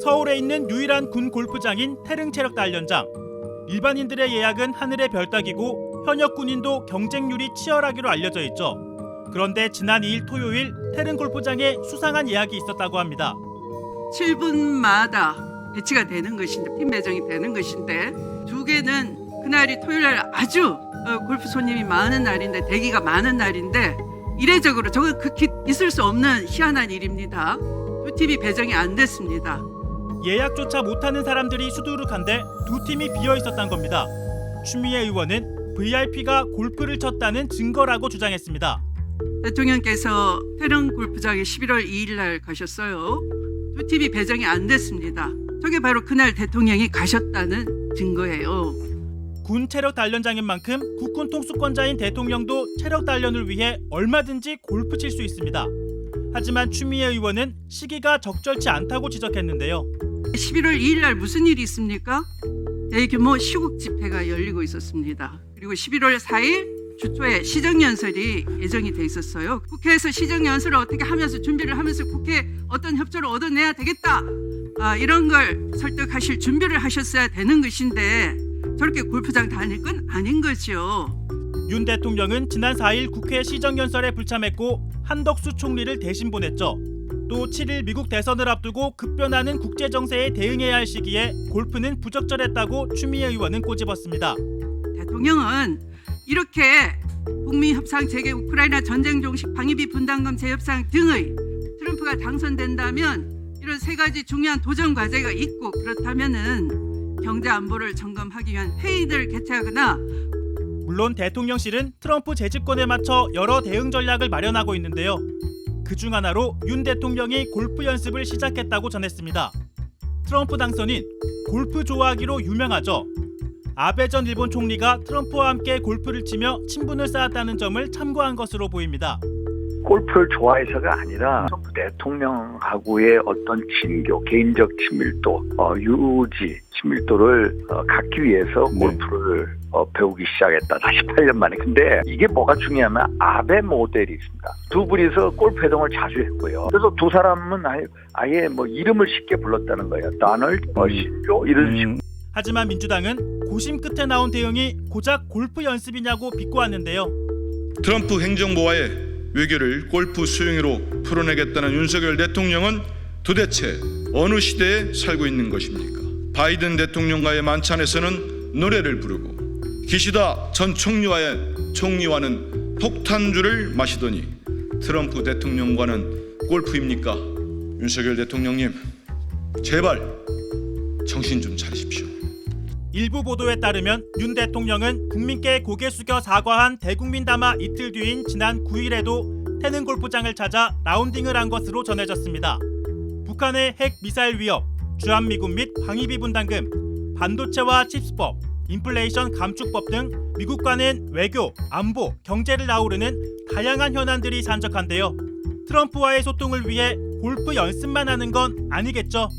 서울에 있는 유일한 군 골프장인 태릉체력단련장. 일반인들의 예약은 하늘의 별 따기고 현역 군인도 경쟁률이 치열하기로 알려져 있죠. 그런데 지난 2일 토요일 태릉골프장에 수상한 예약이 있었다고 합니다. 7분마다 배치가 되는 것인데, 팀 배정이 되는 것인데, 두 개는 그날이 토요일날 아주 골프 손님이 많은 날인데, 대기가 많은 날인데, 이례적으로 저건 극히 있을 수 없는 희한한 일입니다. 두 팀이 배정이 안 됐습니다. 예약조차 못하는 사람들이 수두룩한데 두 팀이 비어 있었단 겁니다. 추미애 의원은 VIP가 골프를 쳤다는 증거라고 주장했습니다. 대통령께서 태릉 골프장에 11월 2일 날 가셨어요. 두 팀이 배정이 안 됐습니다. 저게 바로 그날 대통령이 가셨다는 증거예요. 군 체력 단련장인 만큼 국군 통수권자인 대통령도 체력 단련을 위해 얼마든지 골프 칠 수 있습니다. 하지만 추미애 의원은 시기가 적절치 않다고 지적했는데요. 11월 2일 날 무슨 일이 있습니까? 대규모 시국 집회가 열리고 있었습니다. 그리고 11월 4일 주초에 시정연설이 예정이 돼 있었어요. 국회에서 시정연설을 어떻게 하면서 준비를 하면서 국회에 어떤 협조를 얻어내야 되겠다, 이런 걸 설득하실 준비를 하셨어야 되는 것인데 저렇게 골프장 다닐 건 아닌 거죠. 윤 대통령은 지난 4일 국회 시정연설에 불참했고 한덕수 총리를 대신 보냈죠. 또 7일 미국 대선을 앞두고 급변하는 국제정세에 대응해야 할 시기에 골프는 부적절했다고 추미애 의원은 꼬집었습니다. 대통령은 이렇게 북미 협상 재개, 우크라이나 전쟁 종식, 방위비 분담금 재협상 등의 트럼프가 당선된다면 이런 세 가지 중요한 도전 과제가 있고, 그렇다면은 경제 안보를 점검하기 위한 회의를 개최하거나, 물론 대통령실은 트럼프 재집권에 맞춰 여러 대응 전략을 마련하고 있는데요. 그중 하나로 윤 대통령이 골프 연습을 시작했다고 전했습니다. 트럼프 당선인 골프 좋아하기로 유명하죠. 아베 전 일본 총리가 트럼프와 함께 골프를 치며 친분을 쌓았다는 점을 참고한 것으로 보입니다. 골프를 좋아해서가 아니라 트럼프 대통령하고의 어떤 친교, 개인적 친밀도, 유지 친밀도를 갖기 위해서 골프를 배우기 시작했다. 48년 만에. 근데 이게 뭐가 중요하면 아베 모델이 있습니다. 두 분이서 골프 회동을 자주 했고요. 그래서 두 사람은 아예 뭐 이름을 쉽게 불렀다는 거예요. 다널드, 신조 이런 식으로. 하지만 민주당은 고심 끝에 나온 대응이 고작 골프 연습이냐고 비꼬았는데요. 트럼프 행정부와의 외교를 골프 수용회로 풀어내겠다는 윤석열 대통령은 도대체 어느 시대에 살고 있는 것입니까? 바이든 대통령과의 만찬에서는 노래를 부르고 기시다 전 총리와는 폭탄주를 마시더니 트럼프 대통령과는 골프입니까? 윤석열 대통령님, 제발 정신 좀 차리십시오. 일부 보도에 따르면 윤 대통령은 국민께 고개 숙여 사과한 대국민 담화 이틀 뒤인 지난 9일에도 태릉 골프장을 찾아 라운딩을 한 것으로 전해졌습니다. 북한의 핵 미사일 위협, 주한미군 및 방위비 분담금, 반도체와 칩스법, 인플레이션 감축법 등 미국과는 외교, 안보, 경제를 아우르는 다양한 현안들이 산적한데요. 트럼프와의 소통을 위해 골프 연습만 하는 건 아니겠죠?